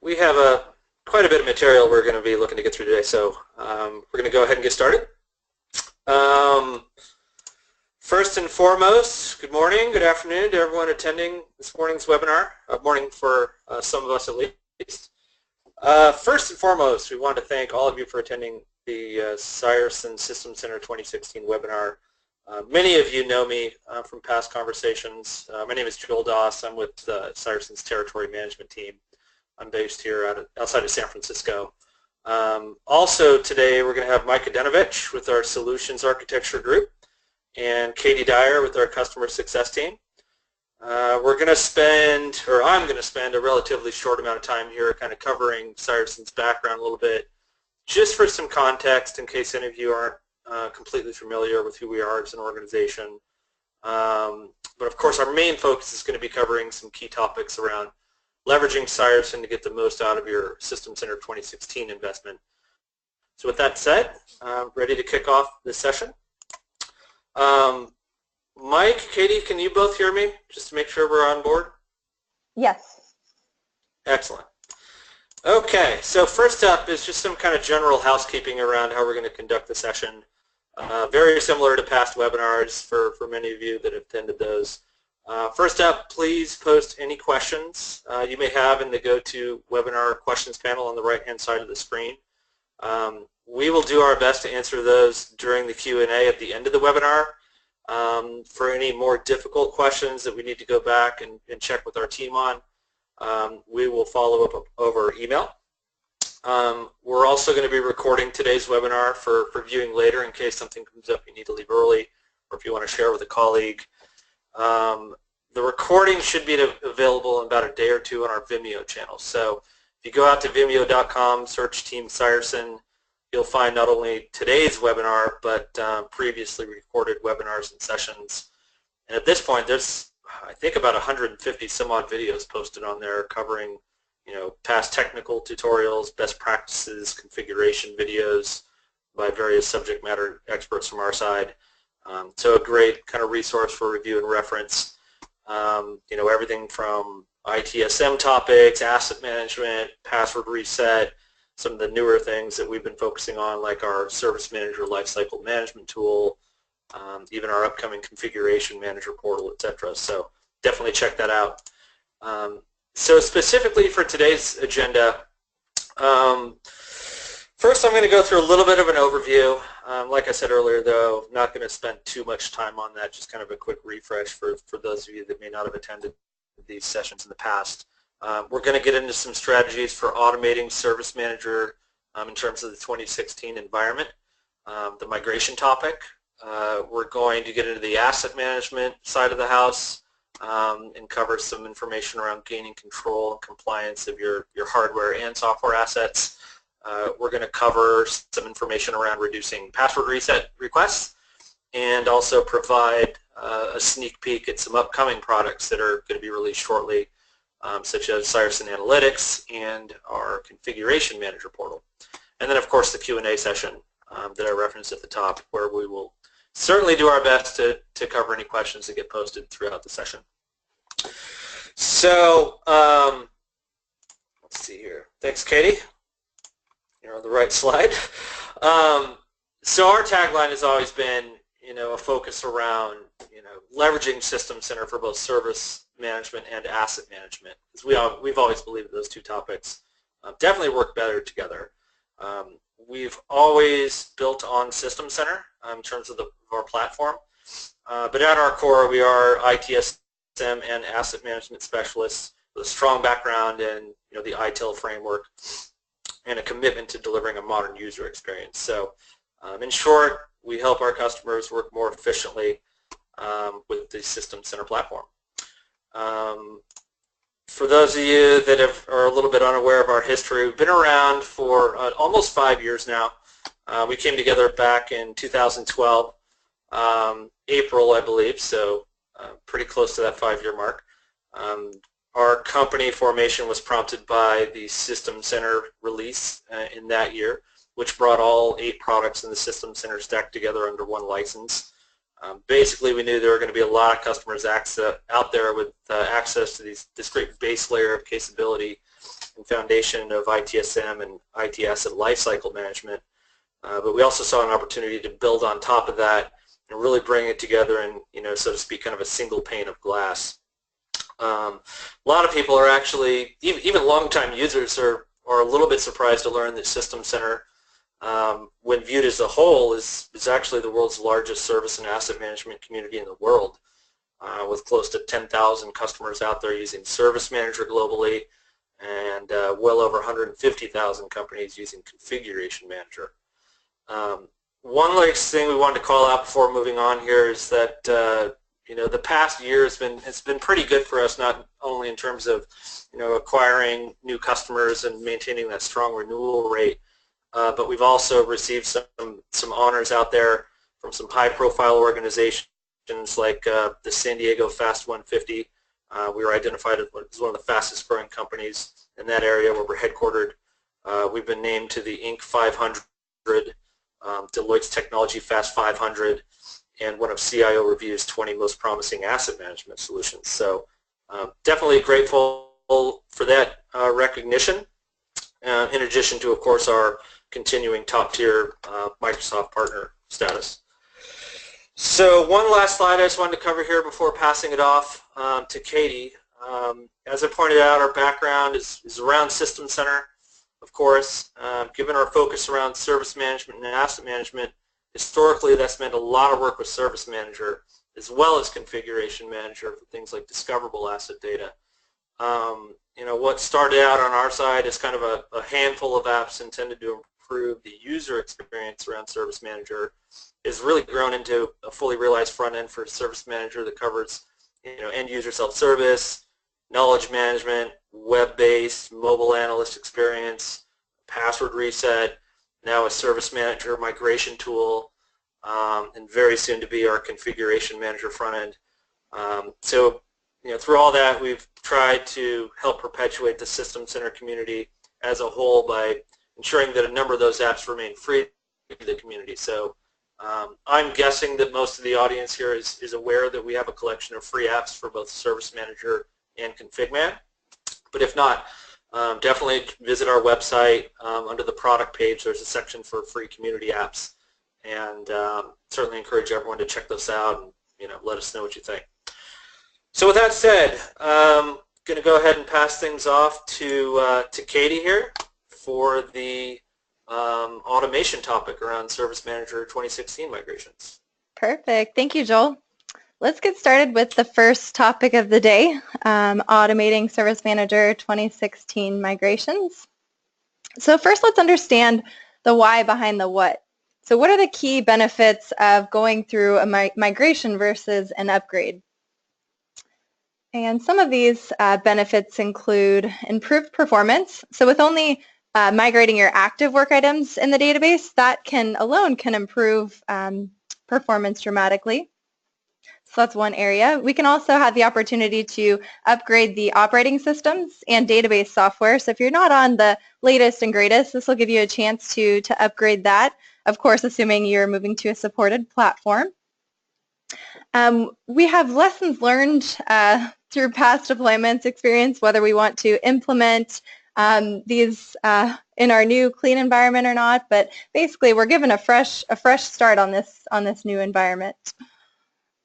We have quite a bit of material we're going to be looking to get through today, so we're going to go ahead and get started. Um, First and foremost, good morning, good afternoon to everyone attending this morning's webinar. Morning for some of us at least. First and foremost, we want to thank all of you for attending the Cireson System Center 2016 webinar. Many of you know me from past conversations. My name is Joel Doss. I'm with Cireson's Territory Management Team. I'm based here outside of San Francisco. Also today we're going to have Mike Adenovich with our Solutions Architecture Group and Katie Dyer with our Customer Success Team. I'm going to spend a relatively short amount of time here kind of covering Cireson's background a little bit, just for some context in case any of you aren't completely familiar with who we are as an organization. But of course our main focus is going to be covering some key topics around leveraging Cireson to get the most out of your System Center 2016 investment. So with that said, I'm ready to kick off this session. Mike, Katie, can you both hear me, just to make sure we're on board? Yes. Excellent. Okay, so first up is just some kind of general housekeeping around how we're going to conduct the session. Very similar to past webinars for many of you that have attended those. First up, please post any questions you may have in the GoToWebinar questions panel on the right-hand side of the screen. We will do our best to answer those during the Q&A at the end of the webinar. For any more difficult questions that we need to go back and check with our team on, we will follow up over email. We're also going to be recording today's webinar for viewing later in case something comes up you need to leave early, or if you want to share with a colleague. The recording should be available in about a day or two on our Vimeo channel. So if you go out to vimeo.com, search Team Cireson, you'll find not only today's webinar, but previously recorded webinars and sessions. And at this point, there's, I think, about 150 some odd videos posted on there covering, past technical tutorials, best practices, configuration videos by various subject matter experts from our side. So a great kind of resource for review and reference. Everything from ITSM topics, asset management, password reset, some of the newer things that we've been focusing on, like our Service Manager Lifecycle Management tool, even our upcoming Configuration Manager portal, etc. So definitely check that out. So specifically for today's agenda, first I'm going to go through a little bit of an overview. Like I said earlier, though, not going to spend too much time on that, just kind of a quick refresh for those of you that may not have attended these sessions in the past. We're going to get into some strategies for automating Service Manager in terms of the 2016 environment, the migration topic. We're going to get into the asset management side of the house and cover some information around gaining control and compliance of your hardware and software assets. We're going to cover some information around reducing password reset requests and also provide a sneak peek at some upcoming products that are going to be released shortly, such as Cybersyn Analytics and our Configuration Manager portal. And then, of course, the Q&A session that I referenced at the top, where we will certainly do our best to cover any questions that get posted throughout the session. So let's see here. Thanks, Katie. You're on the right slide. So our tagline has always been, a focus around, leveraging System Center for both service management and asset management. Because we've always believed that those two topics definitely work better together. We've always built on System Center in terms of our platform, but at our core, we are ITSM and asset management specialists with a strong background in, the ITIL framework and a commitment to delivering a modern user experience. So in short, we help our customers work more efficiently with the System Center platform. For those of you that are a little bit unaware of our history, we've been around for almost 5 years now. We came together back in 2012, April, I believe, so pretty close to that 5-year mark. Our company formation was prompted by the System Center release in that year, which brought all 8 products in the System Center stack together under one license. Basically, we knew there were going to be a lot of customers out there with access to this great base layer of capability and foundation of ITSM and IT asset lifecycle management. But we also saw an opportunity to build on top of that and really bring it together in, so to speak, kind of a single pane of glass. A lot of people are actually, even longtime users are a little bit surprised to learn that System Center, when viewed as a whole, is actually the world's largest service and asset management community in the world, with close to 10,000 customers out there using Service Manager globally, and well over 150,000 companies using Configuration Manager. One last thing we wanted to call out before moving on here is that the past year has been pretty good for us, not only in terms of acquiring new customers and maintaining that strong renewal rate, but we've also received some honors out there from some high-profile organizations like the San Diego Fast 150. We were identified as one of the fastest-growing companies in that area where we're headquartered. We've been named to the Inc. 500, Deloitte's Technology Fast 500, and one of CIO Review's 20 most promising asset management solutions. So definitely grateful for that recognition, in addition to, of course, our continuing top-tier Microsoft partner status. So one last slide I just wanted to cover here before passing it off to Katie. As I pointed out, our background is around System Center, of course. Given our focus around service management and asset management, historically that's meant a lot of work with Service Manager as well as Configuration Manager for things like discoverable asset data. What started out on our side is kind of a handful of apps intended to improve the user experience around Service Manager is really grown into a fully realized front end for Service Manager that covers end user self-service, knowledge management, web-based, mobile analyst experience, password reset, now a Service Manager migration tool, and very soon to be our Configuration Manager front end. So through all that, we've tried to help perpetuate the System Center community as a whole by ensuring that a number of those apps remain free to the community. So I'm guessing that most of the audience here is aware that we have a collection of free apps for both Service Manager and ConfigMan. But if not, definitely visit our website. Under the product page, there's a section for free community apps, and certainly encourage everyone to check those out and let us know what you think. So with that said, I'm going to go ahead and pass things off to Katie here for the automation topic around Service Manager 2016 migrations. Perfect. Thank you, Joel. Let's get started with the first topic of the day, automating Service Manager 2016 migrations. So first, let's understand the why behind the what. So what are the key benefits of going through a migration versus an upgrade? And some of these benefits include improved performance. So with only migrating your active work items in the database, that alone can improve performance dramatically. So that's one area. We can also have the opportunity to upgrade the operating systems and database software. So if you're not on the latest and greatest, this will give you a chance to upgrade that, of course, assuming you're moving to a supported platform. We have lessons learned through past deployments experience, whether we want to implement these in our new clean environment or not. But basically, we're given a fresh start on this new environment.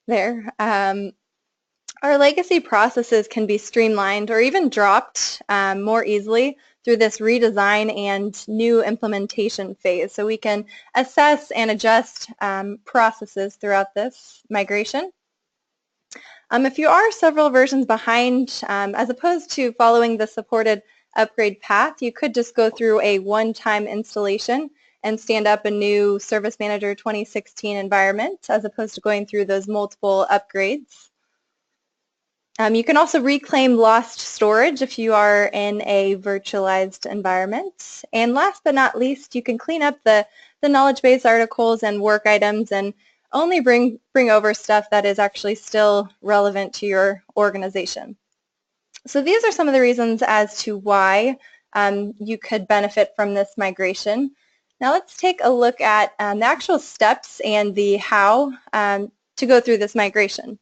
There, our legacy processes can be streamlined or even dropped more easily through this redesign and new implementation phase. So we can assess and adjust processes throughout this migration. If you are several versions behind, as opposed to following the supported upgrade path, you could just go through a one-time installation and stand up a new Service Manager 2016 environment, as opposed to going through those multiple upgrades. You can also reclaim lost storage if you are in a virtualized environment. And last but not least, you can clean up the knowledge base articles and work items and only bring over stuff that is actually still relevant to your organization. So these are some of the reasons as to why you could benefit from this migration. Now let's take a look at the actual steps and the how to go through this migration.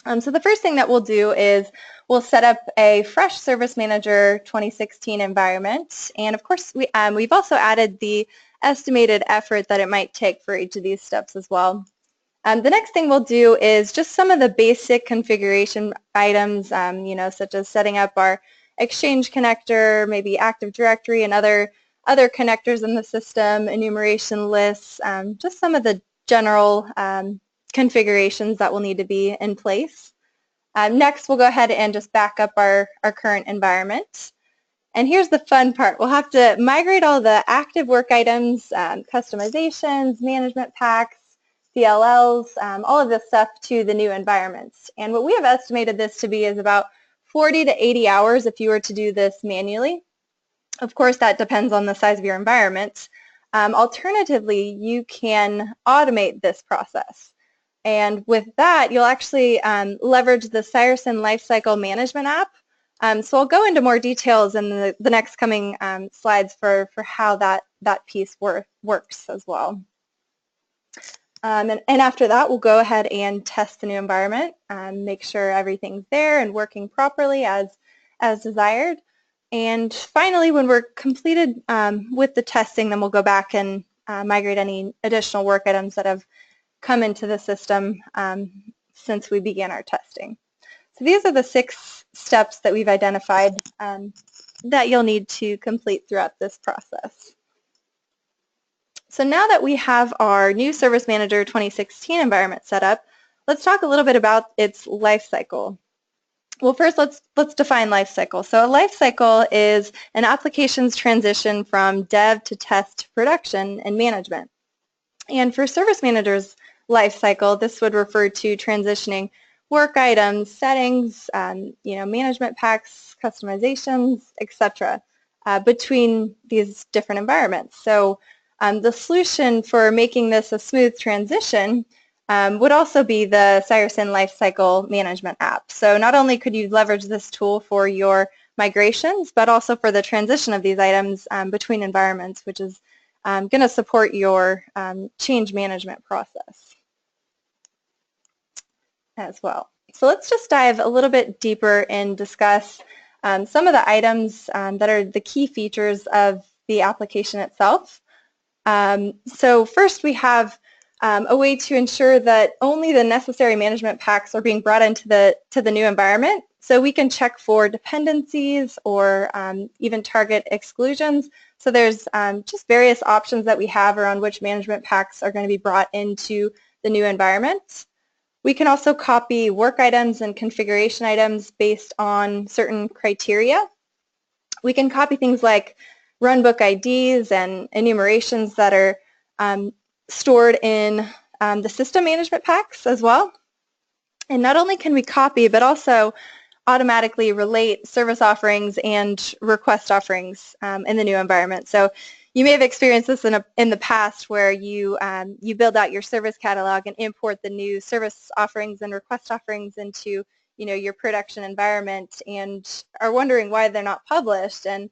So the first thing that we'll do is we'll set up a fresh Service Manager 2016 environment. And of course, we've also added the estimated effort that it might take for each of these steps as well. The next thing we'll do is just some of the basic configuration items, such as setting up our Exchange connector, maybe Active Directory and other connectors in the system, enumeration lists, just some of the general configurations that will need to be in place. Next, we'll go ahead and just back up our current environment. And here's the fun part. We'll have to migrate all the active work items, customizations, management packs, DLLs, all of this stuff to the new environments. And what we have estimated this to be is about 40 to 80 hours if you were to do this manually. Of course, that depends on the size of your environment. Alternatively, you can automate this process. And with that, you'll actually leverage the Cireson Lifecycle Management app. So I'll go into more details in the next coming slides for how that piece works as well. And after that, we'll go ahead and test the new environment, make sure everything's there and working properly as desired. And finally, when we're completed with the testing, then we'll go back and migrate any additional work items that have come into the system since we began our testing. So these are the 6 steps that we've identified that you'll need to complete throughout this process. So now that we have our new Service Manager 2016 environment set up, let's talk a little bit about its life cycle. Well, first let's define life cycle. So a life cycle is an application's transition from dev to test to production and management. And for Service Manager's life cycle, this would refer to transitioning work items, settings, management packs, customizations, etc. Between these different environments. So the solution for making this a smooth transition would also be the Cybersyn Lifecycle Management app. So not only could you leverage this tool for your migrations, but also for the transition of these items between environments, which is going to support your change management process as well. So let's just dive a little bit deeper and discuss some of the items that are the key features of the application itself. So first we have a way to ensure that only the necessary management packs are being brought into the new environment. So we can check for dependencies or even target exclusions. So there's just various options that we have around which management packs are going to be brought into the new environment. We can also copy work items and configuration items based on certain criteria. We can copy things like runbook IDs and enumerations that are stored in the system management packs as well. And not only can we copy, but also automatically relate service offerings and request offerings in the new environment. So you may have experienced this in the past where you build out your service catalog and import the new service offerings and request offerings into your production environment and are wondering why they're not published, and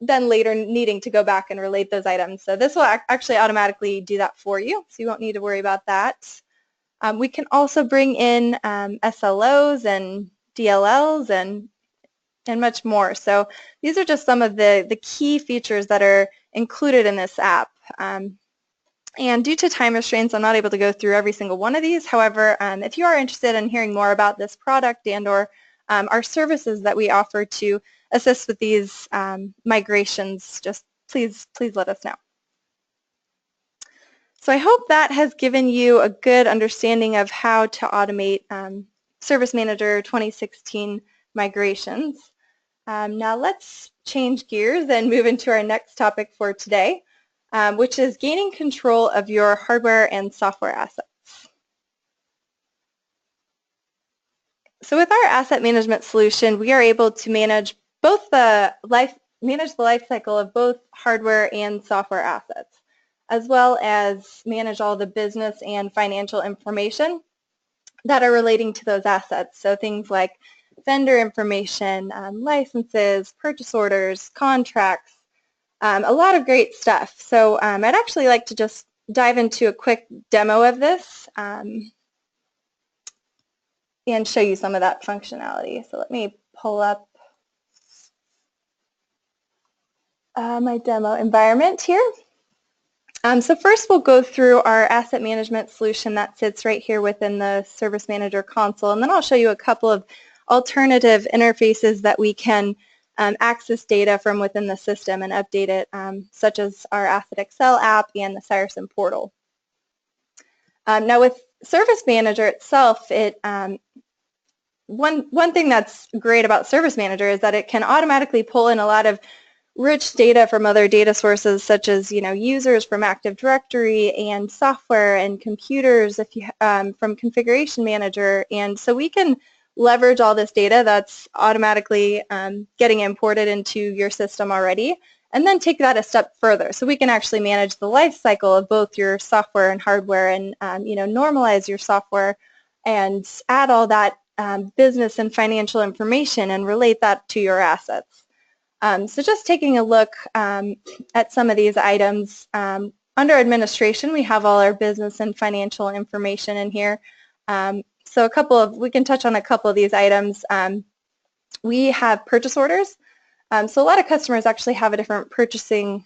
then later needing to go back and relate those items. So this will actually automatically do that for you, so you won't need to worry about that. We can also bring in SLOs and DLLs and much more. So these are just some of the key features that are included in this app. And due to time restraints, I'm not able to go through every single one of these. However, if you are interested in hearing more about this product and or our services that we offer to assist with these migrations, just please let us know. So I hope that has given you a good understanding of how to automate Service Manager 2016 migrations. Now let's change gears and move into our next topic for today, which is gaining control of your hardware and software assets. So with our asset management solution, we are able to manage the life cycle of both hardware and software assets, as well as manage all the business and financial information that are relating to those assets. So things like vendor information, licenses, purchase orders, contracts, a lot of great stuff. So I'd actually like to just dive into a quick demo of this. And and show you some of that functionality. So let me pull up my demo environment here. So first we'll go through our asset management solution that sits right here within the Service Manager console, and then I'll show you a couple of alternative interfaces that we can access data from within the system and update it, such as our Asset Excel app and the Cireson portal. Now with Service Manager itself, one thing that's great about Service Manager is that it can automatically pull in a lot of rich data from other data sources, such as users from Active Directory and software and computers from Configuration Manager, and so we can leverage all this data that's automatically getting imported into your system already, and then take that a step further. So we can actually manage the life cycle of both your software and hardware, and normalize your software and add all that business and financial information and relate that to your assets. So just taking a look at some of these items, under administration we have all our business and financial information in here. So we can touch on a couple of these items. We have purchase orders. So a lot of customers actually have a different purchasing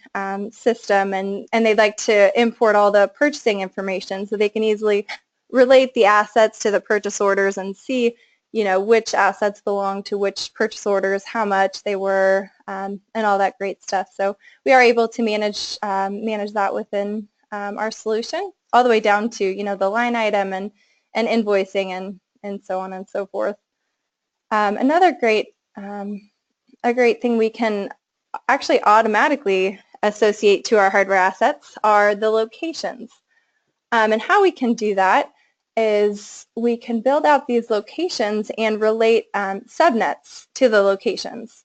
system, and they'd like to import all the purchasing information so they can easily relate the assets to the purchase orders and see which assets belong to which purchase orders, how much they were, and all that great stuff. So we are able to manage that within our solution, all the way down to the line item and invoicing and so on and so forth. Another great thing we can actually automatically associate to our hardware assets are the locations. And how we can do that is we can build out these locations and relate subnets to the locations.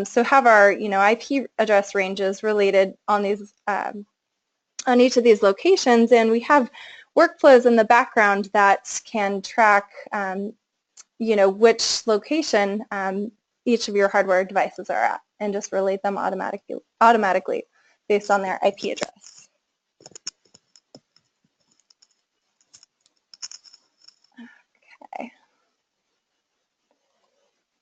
So have our IP address ranges related on these on each of these locations, and we have workflows in the background that can track which location each of your hardware devices are at, and just relate them automatically based on their IP address.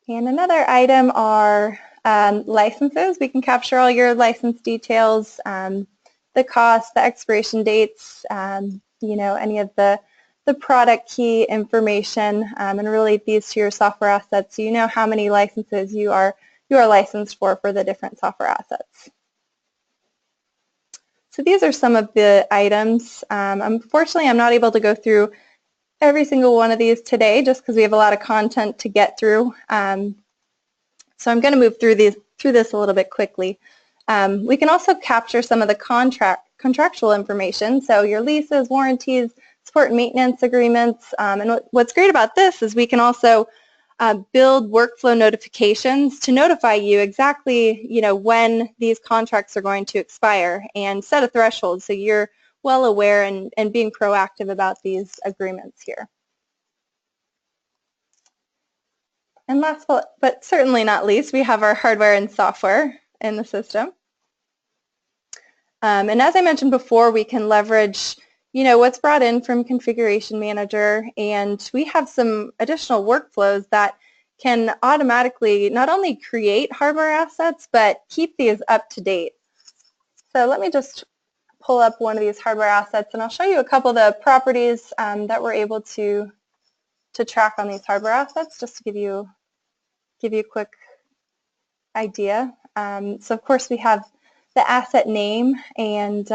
And another item are licenses. We can capture all your license details, the cost, the expiration dates, any of the product key information, and relate these to your software assets so you know how many licenses you are licensed for the different software assets. So these are some of the items. Unfortunately, I'm not able to go through every single one of these today just because we have a lot of content to get through. So I'm going to move through this a little bit quickly. We can also capture some of the contractual information, so your leases, warranties, support and maintenance agreements. And what's great about this is we can also build workflow notifications to notify you exactly when these contracts are going to expire, and set a threshold so you're well aware and being proactive about these agreements here. And last but certainly not least, we have our hardware and software in the system. And as I mentioned before, we can leverage what's brought in from Configuration Manager, and we have some additional workflows that can automatically not only create hardware assets, but keep these up to date. So let me just pull up one of these hardware assets, and I'll show you a couple of the properties that we're able to track on these hardware assets, just to give you a quick idea. So of course we have the asset name, and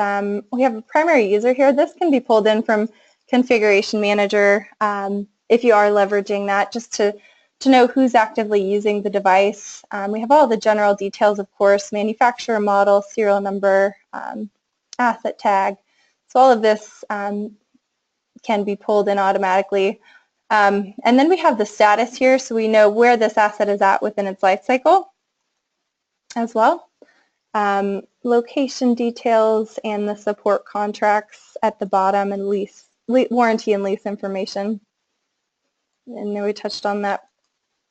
we have a primary user here. This can be pulled in from Configuration Manager if you are leveraging that, just to know who's actively using the device. We have all the general details, of course, manufacturer, model, serial number, asset tag. So all of this can be pulled in automatically. And then we have the status here, so we know where this asset is at within its life cycle as well. Location details and the support contracts at the bottom, and warranty and lease information. And we touched on that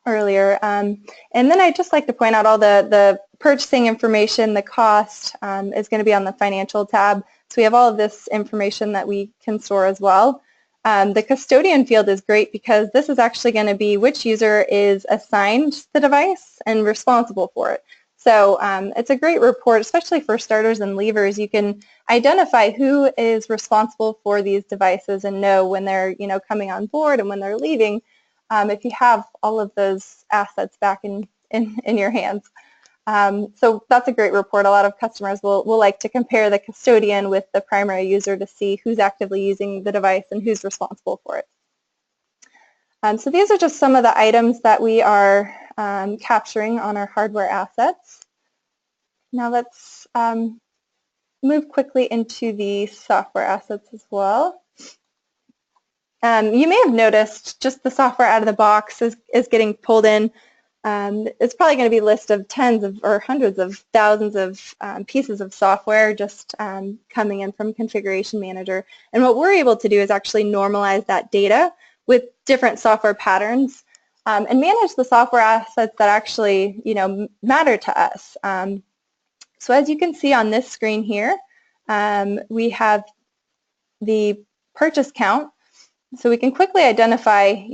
earlier. And then I'd just like to point out all the purchasing information. The cost is going to be on the financial tab. So we have all of this information that we can store as well. The custodian field is great because this is actually going to be which user is assigned the device and responsible for it. So it's a great report, especially for starters and leavers. You can identify who is responsible for these devices and know when they're coming on board and when they're leaving, if you have all of those assets back in your hands. So that's a great report. A lot of customers will like to compare the custodian with the primary user to see who's actively using the device and who's responsible for it. So these are just some of the items that we are capturing on our hardware assets. Now let's move quickly into the software assets as well. You may have noticed just the software out of the box is getting pulled in. It's probably going to be a list of tens of or hundreds of thousands of pieces of software just coming in from Configuration Manager. And what we're able to do is actually normalize that data with different software patterns and manage the software assets that actually matter to us. So as you can see on this screen here, we have the purchase count. So we can quickly identify,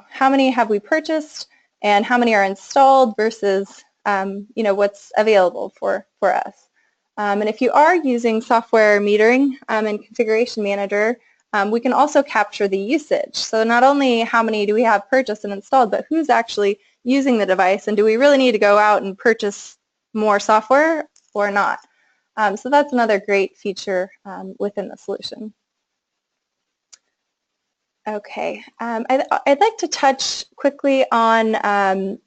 how many have we purchased and how many are installed versus, what's available for us. And if you are using software metering in Configuration Manager, we can also capture the usage. So not only how many do we have purchased and installed, but who's actually using the device, and do we really need to go out and purchase more software or not? So that's another great feature within the solution. Okay, I'd like to touch quickly on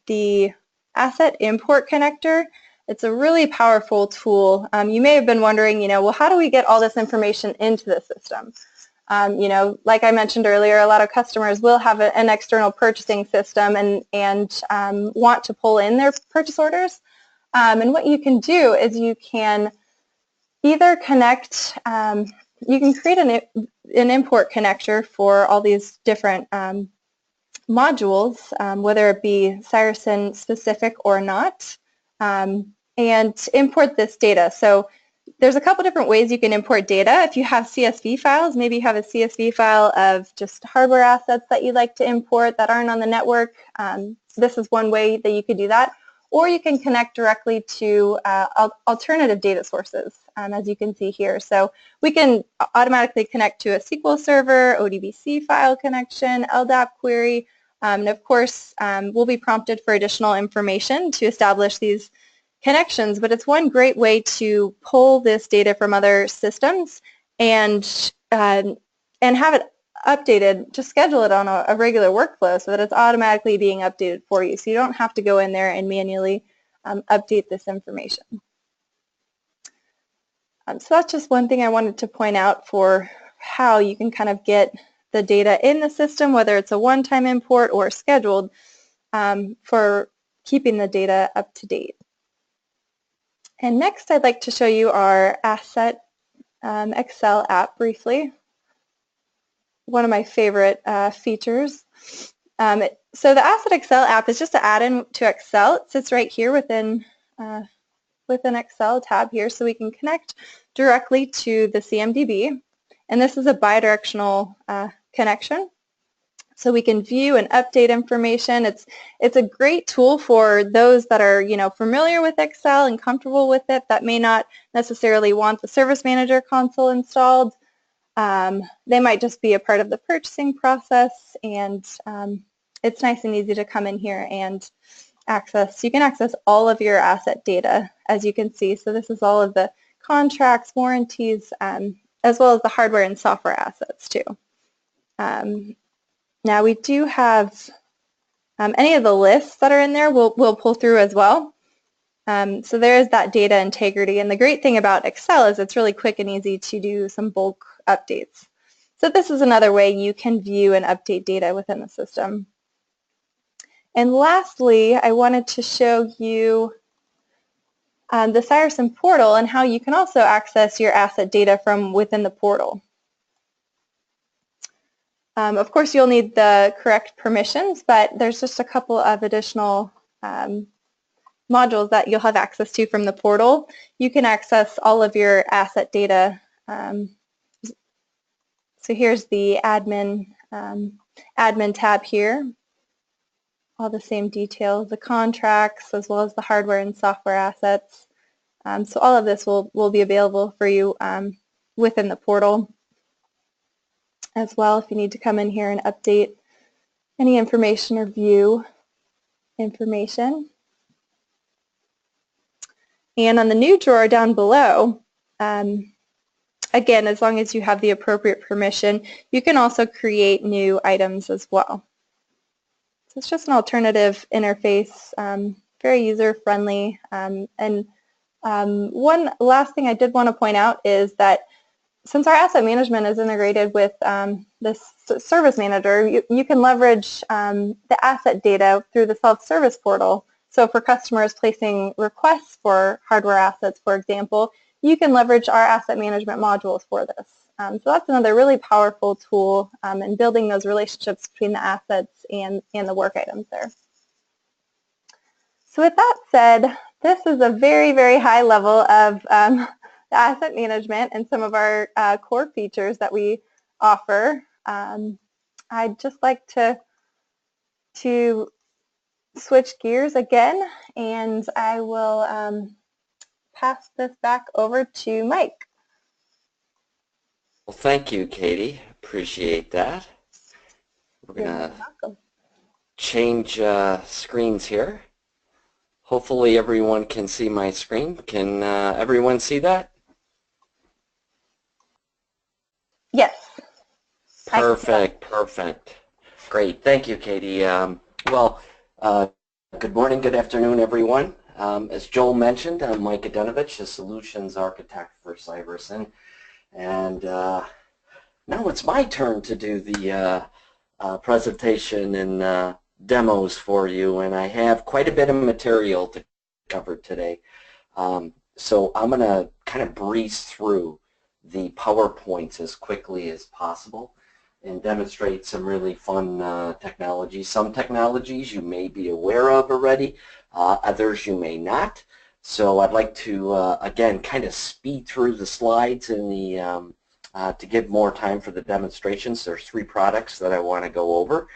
the asset import connector. It's a really powerful tool. You may have been wondering, well, how do we get all this information into the system? Like I mentioned earlier, a lot of customers will have an external purchasing system and want to pull in their purchase orders. And what you can do is you can either connect, you can create an import connector for all these different modules, whether it be Cireson specific or not, and import this data. So there's a couple different ways you can import data. If you have CSV files, maybe you have a CSV file of just hardware assets that you'd like to import that aren't on the network. This is one way that you could do that. Or you can connect directly to alternative data sources, as you can see here. So we can automatically connect to a SQL server, ODBC file connection, LDAP query, and of course we'll be prompted for additional information to establish these connections, but it's one great way to pull this data from other systems and have it updated, just schedule it on a regular workflow so that it's automatically being updated for you, so you don't have to go in there and manually update this information. So that's just one thing I wanted to point out for how you can kind of get the data in the system, whether it's a one-time import or scheduled, for keeping the data up to date. And next I'd like to show you our Asset Excel app briefly. One of my favorite features. So the Asset Excel app is just an add-in to Excel. It sits right here within Excel tab here, so we can connect directly to the CMDB. And this is a bidirectional connection. So we can view and update information. It's a great tool for those that are familiar with Excel and comfortable with it, that may not necessarily want the Service Manager console installed. They might just be a part of the purchasing process, and it's nice and easy to come in here and access. You can access all of your asset data, as you can see. So this is all of the contracts, warranties, as well as the hardware and software assets too. Now we do have any of the lists that are in there we'll pull through as well. So there is that data integrity, and the great thing about Excel is it's really quick and easy to do some bulk updates. So this is another way you can view and update data within the system. And lastly, I wanted to show you the Cireson portal and how you can also access your asset data from within the portal. Of course, you'll need the correct permissions, but there's just a couple of additional modules that you'll have access to from the portal. You can access all of your asset data. So here's the admin admin tab here. All the same details, the contracts, as well as the hardware and software assets. So all of this will be available for you within the portal as well if you need to come in here and update any information or view information. And on the new drawer down below, again, as long as you have the appropriate permission, you can also create new items as well. So it's just an alternative interface, very user-friendly. And one last thing I did want to point out is that since our asset management is integrated with this service manager, you can leverage the asset data through the self-service portal. So for customers placing requests for hardware assets, for example, you can leverage our asset management modules for this. So that's another really powerful tool in building those relationships between the assets and the work items there. So with that said, this is a very, very high level of the asset management and some of our core features that we offer. I'd just like to switch gears again, and I will pass this back over to Mike. Well, thank you, Katie. Appreciate that. We're going to change screens here. Hopefully everyone can see my screen. Can everyone see that? Yes. Perfect, perfect. Great. Thank you, Katie. Good morning, good afternoon, everyone. As Joel mentioned, I'm Mike Adenovich, the Solutions Architect for Cybersyn. And now it's my turn to do the presentation and demos for you, and I have quite a bit of material to cover today. So I'm going to kind of breeze through the PowerPoints as quickly as possible and demonstrate some really fun technologies. Some technologies you may be aware of already, others you may not. So I'd like to, again, kind of speed through the slides in the, to give more time for the demonstrations. There's 3 products that I want to go over.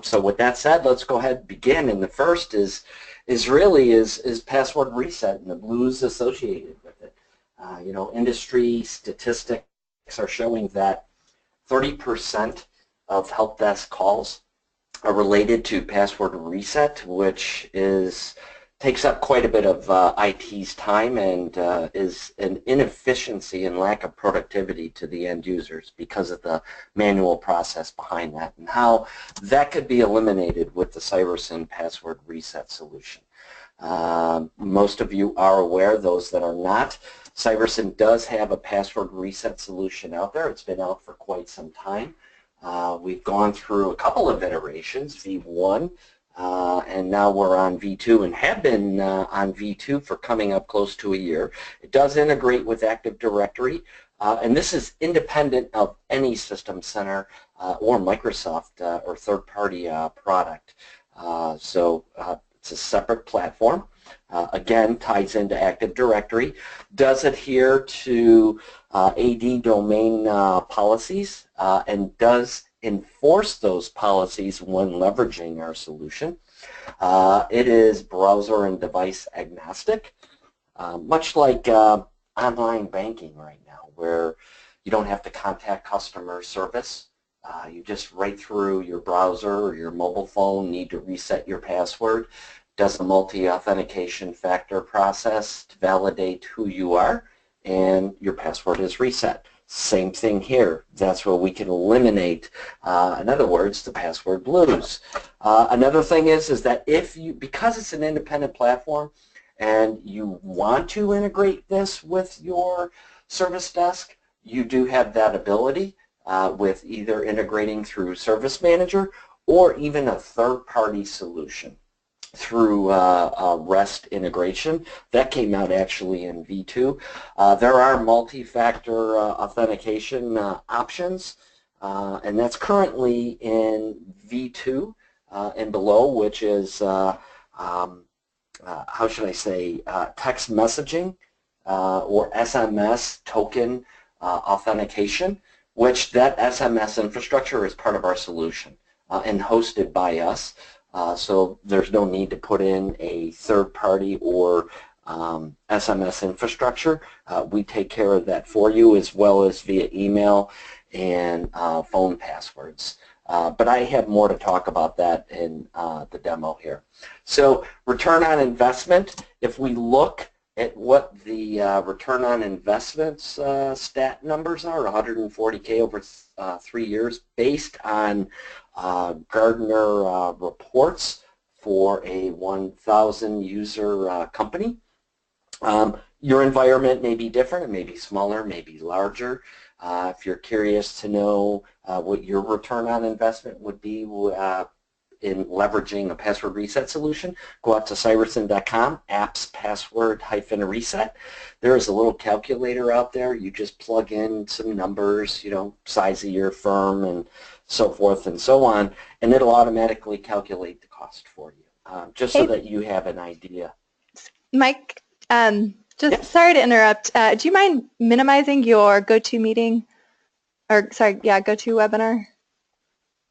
So with that said, let's go ahead and begin. And the first is password reset and the blues associated with it. You know, industry statistics are showing that 30% of help desk calls are related to password reset, which takes up quite a bit of IT's time and is an inefficiency and lack of productivity to the end users because of the manual process behind that, and how that could be eliminated with the Cireson password reset solution. Most of you are aware, those that are not, Cybersyn does have a password reset solution out there. It's been out for quite some time. We've gone through a couple of iterations, V1, and now we're on V2 and have been on V2 for coming up close to a year. It does integrate with Active Directory, and this is independent of any System Center or Microsoft or third-party product. So it's a separate platform. Again, ties into Active Directory, does adhere to AD domain policies, and does enforce those policies when leveraging our solution. It is browser and device agnostic, much like online banking right now, where you don't have to contact customer service. You just right through your browser or your mobile phone need to reset your password. Does a multi-authentication factor process to validate who you are, and your password is reset. Same thing here. That's where we can eliminate, in other words, the password blues. Another thing is that because it's an independent platform and you want to integrate this with your service desk, you do have that ability with either integrating through Service Manager or even a third-party solution through REST integration. That came out actually in V2. There are multi-factor authentication options, and that's currently in V2 and below, which is, how should I say, text messaging or SMS token authentication, which that SMS infrastructure is part of our solution and hosted by us. So there's no need to put in a third party or SMS infrastructure. We take care of that for you, as well as via email and phone passwords. But I have more to talk about that in the demo here. So return on investment, if we look at what the return on investments stat numbers are, 140K over 3 years, based on Gartner reports for a 1,000 user company. Your environment may be different. It may be smaller, may be larger. If you're curious to know what your return on investment would be in leveraging a password reset solution, go out to Cireson.com, apps password -reset. There is a little calculator out there. You just plug in some numbers, you know, size of your firm and so forth and so on, and it'll automatically calculate the cost for you, just so that you have an idea. Mike, sorry to interrupt. Do you mind minimizing your GoToMeeting, or sorry, yeah, GoToWebinar?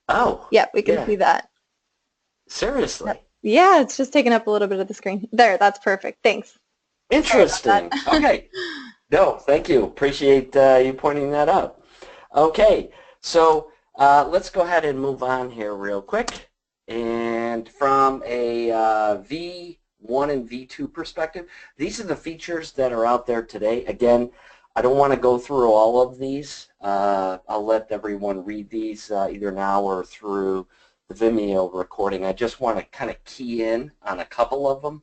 Oh. Yeah, we can see that. Seriously? Yeah, it's just taking up a little bit of the screen. There, that's perfect. Thanks. Interesting. Okay. No, thank you. Appreciate you pointing that out. Okay, so let's go ahead and move on here real quick. And from a V1 and V2 perspective, these are the features that are out there today. Again, I don't want to go through all of these. I'll let everyone read these either now or through the Vimeo recording. I just want to kind of key in on a couple of them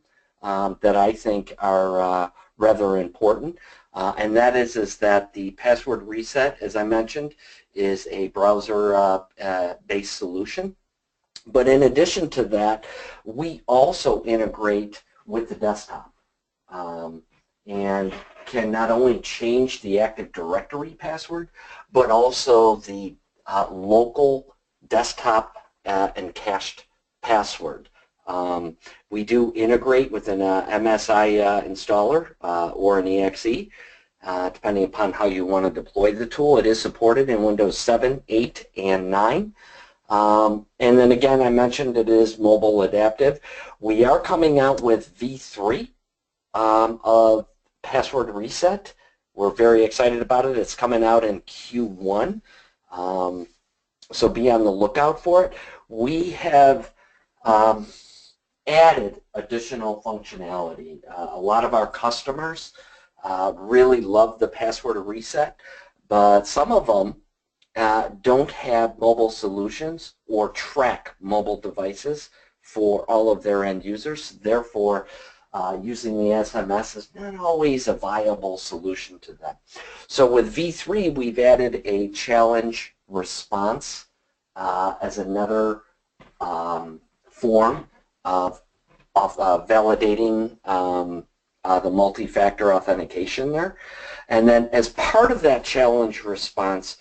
that I think are rather important. And that is that the password reset, as I mentioned, is a browser-based solution. But in addition to that, we also integrate with the desktop and can not only change the Active Directory password, but also the local desktop and cached password. We do integrate with an MSI installer or an EXE, depending upon how you want to deploy the tool. It is supported in Windows 7, 8, and 9. And then again, I mentioned it is mobile adaptive. We are coming out with V3 of password reset. We're very excited about it. It's coming out in Q1. So be on the lookout for it. We have added additional functionality. A lot of our customers really love the password reset, but some of them don't have mobile solutions or track mobile devices for all of their end users. Therefore, using the SMS is not always a viable solution to them. So with V3, we've added a challenge response as another form of validating the multi-factor authentication there. And then as part of that challenge response,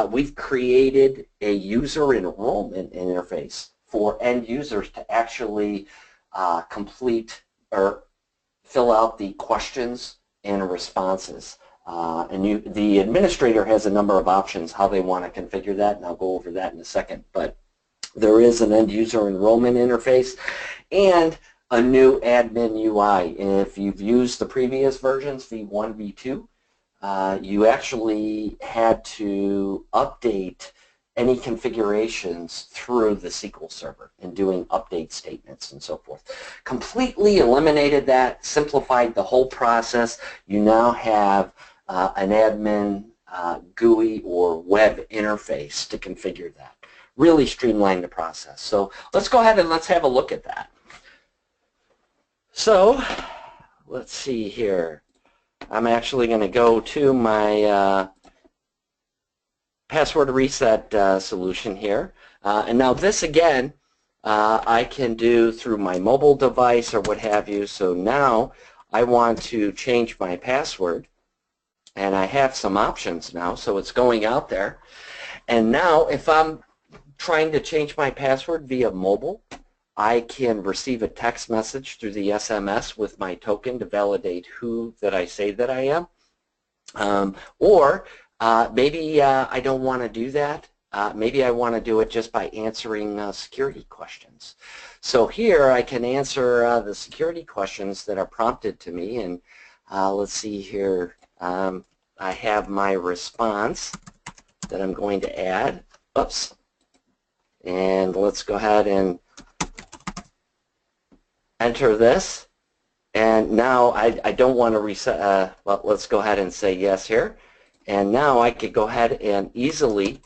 we've created a user enrollment interface for end users to actually complete or fill out the questions and responses. And the administrator has a number of options how they want to configure that, and I'll go over that in a second. But there is an end user enrollment interface and a new admin UI. If you've used the previous versions, V1, V2, you actually had to update any configurations through the SQL Server and doing update statements and so forth. Completely eliminated that, simplified the whole process. You now have an admin GUI or web interface to configure that. Really streamlined the process. So let's go ahead and let's have a look at that. So let's see here. I'm actually going to go to my password reset solution here. And now this again, I can do through my mobile device or what have you. So now I want to change my password. And I have some options now. So it's going out there. And now if I'm trying to change my password via mobile, I can receive a text message through the SMS with my token to validate who that I say that I am. Or Maybe I don't want to do that. Maybe I want to do it just by answering security questions. So here I can answer the security questions that are prompted to me, and let's see here. I have my response that I'm going to add. Oops. And let's go ahead and enter this. And now I don't want to reset. Well, let's go ahead and say yes here. And now I could go ahead and easily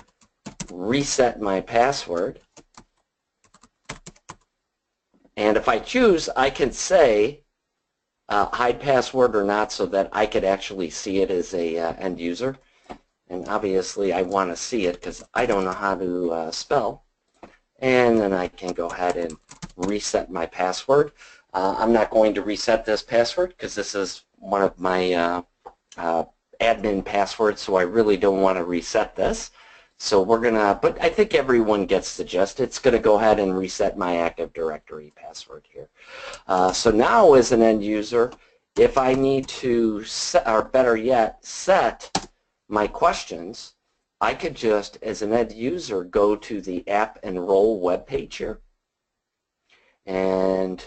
reset my password. And if I choose, I can say hide password or not, so that I could actually see it as a end user. And obviously I want to see it because I don't know how to spell. And then I can go ahead and reset my password. I'm not going to reset this password because this is one of my admin passwords, so I really don't want to reset this. So we're going to, but I think everyone gets the gist. It's going to go ahead and reset my Active Directory password here. So now as an end user, if I need to set, or better yet, set my questions, I could just, as an end user, go to the App Enroll webpage here and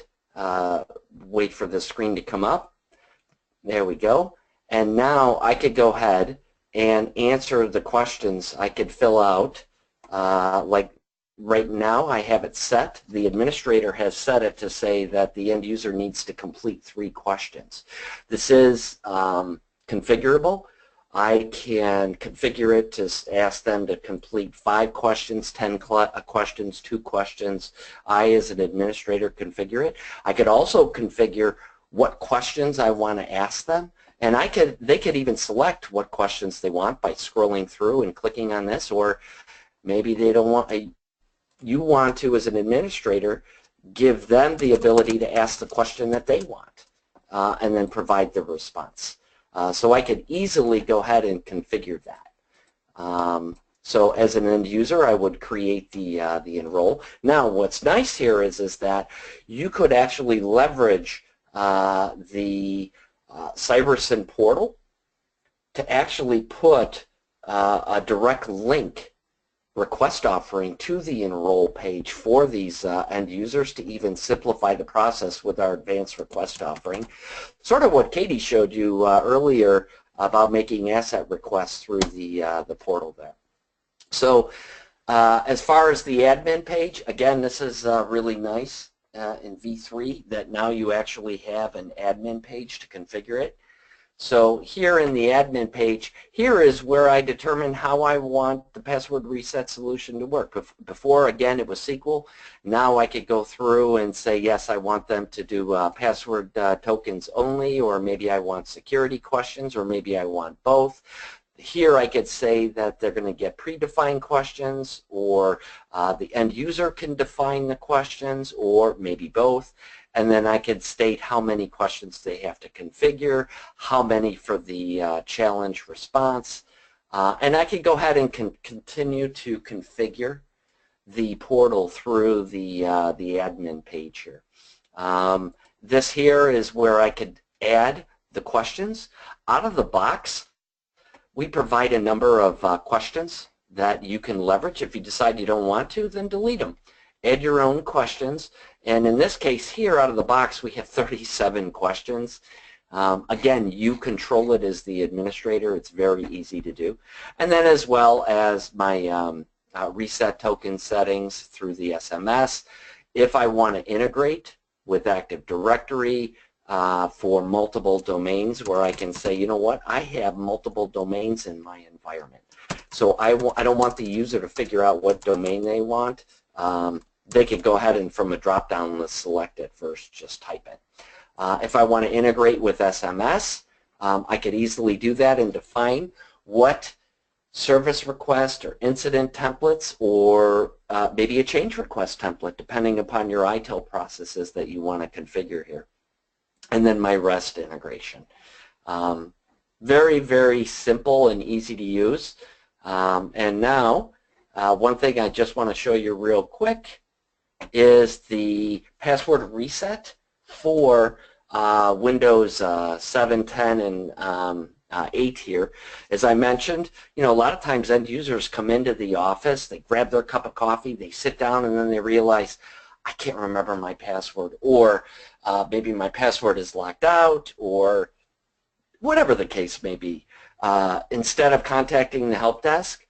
wait for the screen to come up. There we go. And now I could go ahead and answer the questions I could fill out. Like right now I have it set. The administrator has set it to say that the end user needs to complete 3 questions. This is configurable. I can configure it to ask them to complete 5 questions, 10 questions, 2 questions. I, as an administrator, configure it. I could also configure what questions I want to ask them, and they could even select what questions they want by scrolling through and clicking on this, or maybe they don't want. You want to, as an administrator, give them the ability to ask the question that they want, and then provide the response. So I could easily go ahead and configure that. So as an end user, I would create the enroll. Now, what's nice here is that you could actually leverage the Cybersyn portal to actually put a direct link request offering to the enroll page for these end users to even simplify the process with our advanced request offering. Sort of what Katie showed you earlier about making asset requests through the portal there. So as far as the admin page, again, this is really nice in V3 that now you actually have an admin page to configure it. So here in the admin page, here is where I determine how I want the password reset solution to work. Before, again, it was SQL. Now I could go through and say, yes, I want them to do password tokens only, or maybe I want security questions, or maybe I want both. Here I could say that they're going to get predefined questions, or the end user can define the questions, or maybe both. And then I could state how many questions they have to configure, how many for the challenge response. And I could go ahead and continue to configure the portal through the admin page here. This here is where I could add the questions. Out of the box, we provide a number of questions that you can leverage. If you decide you don't want to, then delete them. Add your own questions. And in this case here, out of the box, we have 37 questions. Again, you control it as the administrator. It's very easy to do. And then as well as my reset token settings through the SMS. If I want to integrate with Active Directory for multiple domains, where I can say, you know what, I have multiple domains in my environment. So I don't want the user to figure out what domain they want. They could go ahead and from a drop-down list select it first, just type it. If I want to integrate with SMS, I could easily do that and define what service request or incident templates, or maybe a change request template, depending upon your ITIL processes that you want to configure here. And then my REST integration. Very, very simple and easy to use. And now, one thing I just want to show you real quick is the password reset for Windows 7, 10, and 8 here. As I mentioned, you know, a lot of times end users come into the office, they grab their cup of coffee, they sit down, and then they realize, I can't remember my password, or maybe my password is locked out, or whatever the case may be. Instead of contacting the help desk,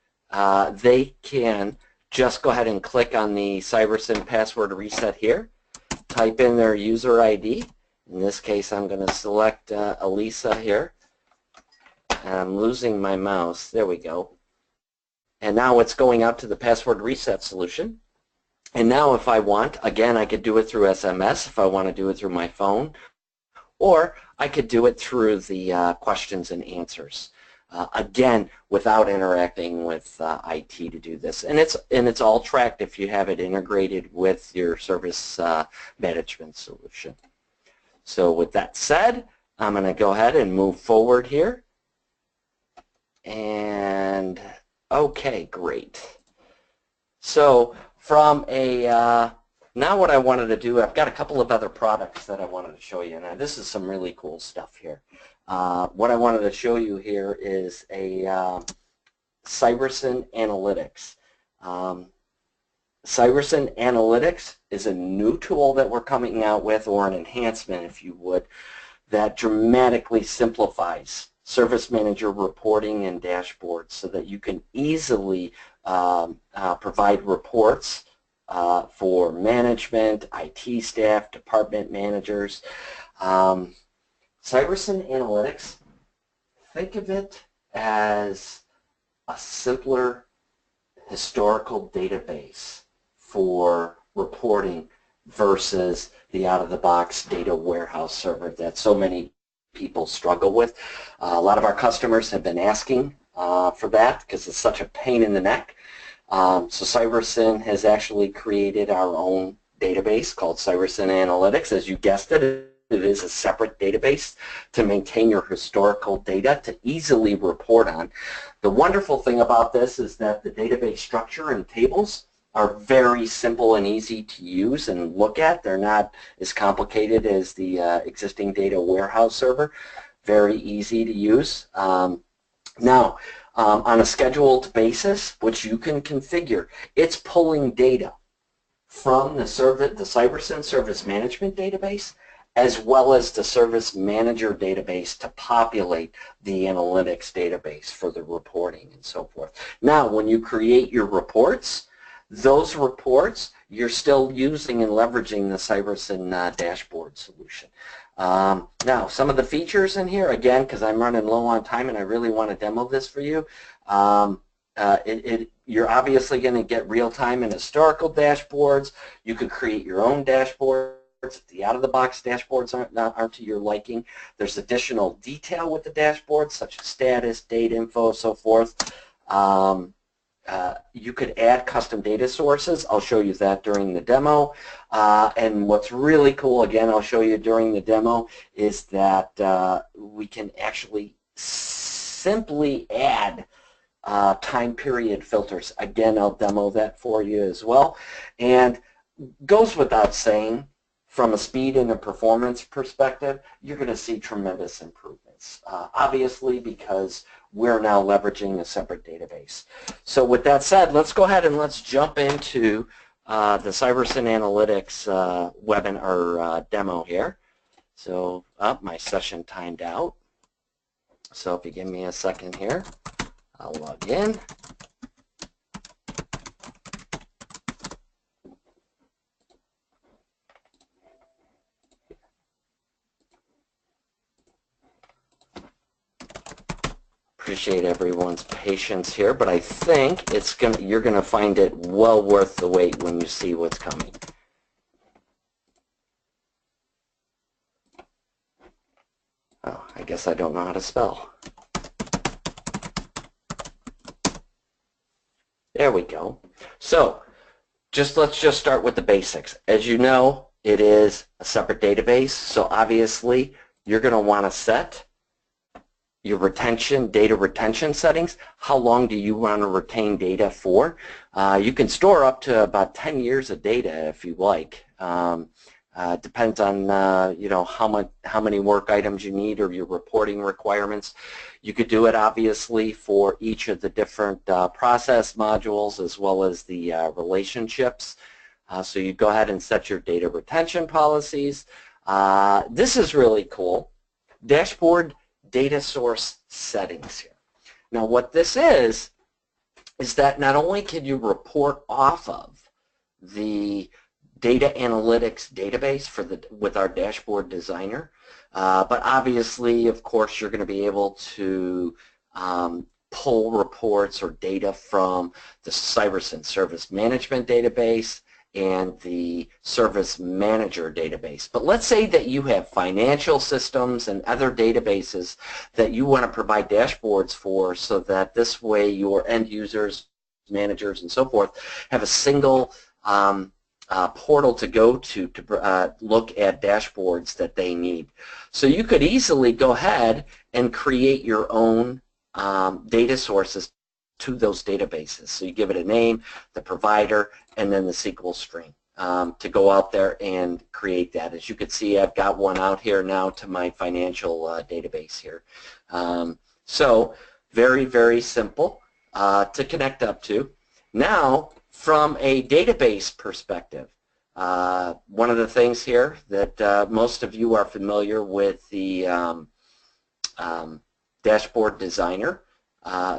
they can just go ahead and click on the Cybersyn password reset here, type in their user ID. In this case, I'm going to select Elisa here. And I'm losing my mouse. There we go. And now it's going out to the password reset solution. And now if I want, again, I could do it through SMS if I want to do it through my phone, or I could do it through the questions and answers. Again, without interacting with IT to do this. And it's all tracked if you have it integrated with your service management solution. So with that said, I'm going to go ahead and move forward here. And okay, great. So from a now what I wanted to do, I've got a couple of other products that I wanted to show you. Now this is some really cool stuff here. What I wanted to show you here is a Cybersyn Analytics. Cybersyn Analytics is a new tool that we're coming out with, or an enhancement if you would, that dramatically simplifies Service Manager reporting and dashboards so that you can easily provide reports for management, IT staff, department managers. Cybersyn Analytics, think of it as a simpler historical database for reporting versus the out-of-the-box data warehouse server that so many people struggle with. A lot of our customers have been asking for that because it's such a pain in the neck. So Cybersyn has actually created our own database called Cybersyn Analytics. As you guessed it, it is a separate database to maintain your historical data to easily report on. The wonderful thing about this is that the database structure and tables are very simple and easy to use and look at. They're not as complicated as the existing data warehouse server. Very easy to use. Now, on a scheduled basis, which you can configure, it's pulling data from the Cybersyn Service Management database as well as the Service Manager database to populate the analytics database for the reporting and so forth. Now, when you create your reports, those reports you're still using and leveraging the Cybersyn dashboard solution. Now, some of the features in here, again, because I'm running low on time and I really want to demo this for you, you're obviously going to get real-time and historical dashboards. You could create your own dashboards. The out-of-the-box dashboards aren't to your liking. There's additional detail with the dashboards, such as status, date info, so forth. You could add custom data sources. I'll show you that during the demo. And what's really cool, again, I'll show you during the demo, is that we can actually simply add time period filters. Again, I'll demo that for you as well. And goes without saying, from a speed and a performance perspective, you're going to see tremendous improvements. Obviously, because we're now leveraging a separate database. So with that said, let's go ahead and let's jump into the Cybersyn Analytics webinar demo here. So my session timed out. So if you give me a second here, I'll log in. Appreciate everyone's patience here, but I think you're gonna find it well worth the wait when you see what's coming. Oh, I guess I don't know how to spell. There we go. So let's just start with the basics. As you know, it is a separate database, so obviously you're going to want to set your data retention settings. How long do you want to retain data for? You can store up to about 10 years of data if you like. Depends on you know, how many work items you need or your reporting requirements. You could do it obviously for each of the different process modules as well as the relationships. So you go ahead and set your data retention policies. This is really cool. Dashboard data source settings here. Now what this is that not only can you report off of the data analytics database with our dashboard designer, but obviously, of course, you're going to be able to pull reports or data from the Cybersyn Service Management database and the Service Manager database. But let's say that you have financial systems and other databases that you want to provide dashboards for, so that this way your end users, managers, and so forth have a single portal to go to look at dashboards that they need. So you could easily go ahead and create your own data sources to those databases. So you give it a name, the provider, and then the SQL string to go out there and create that. As you can see, I've got one out here now to my financial database here. So very, very simple to connect up to. Now, from a database perspective, one of the things here that most of you are familiar with the dashboard designer.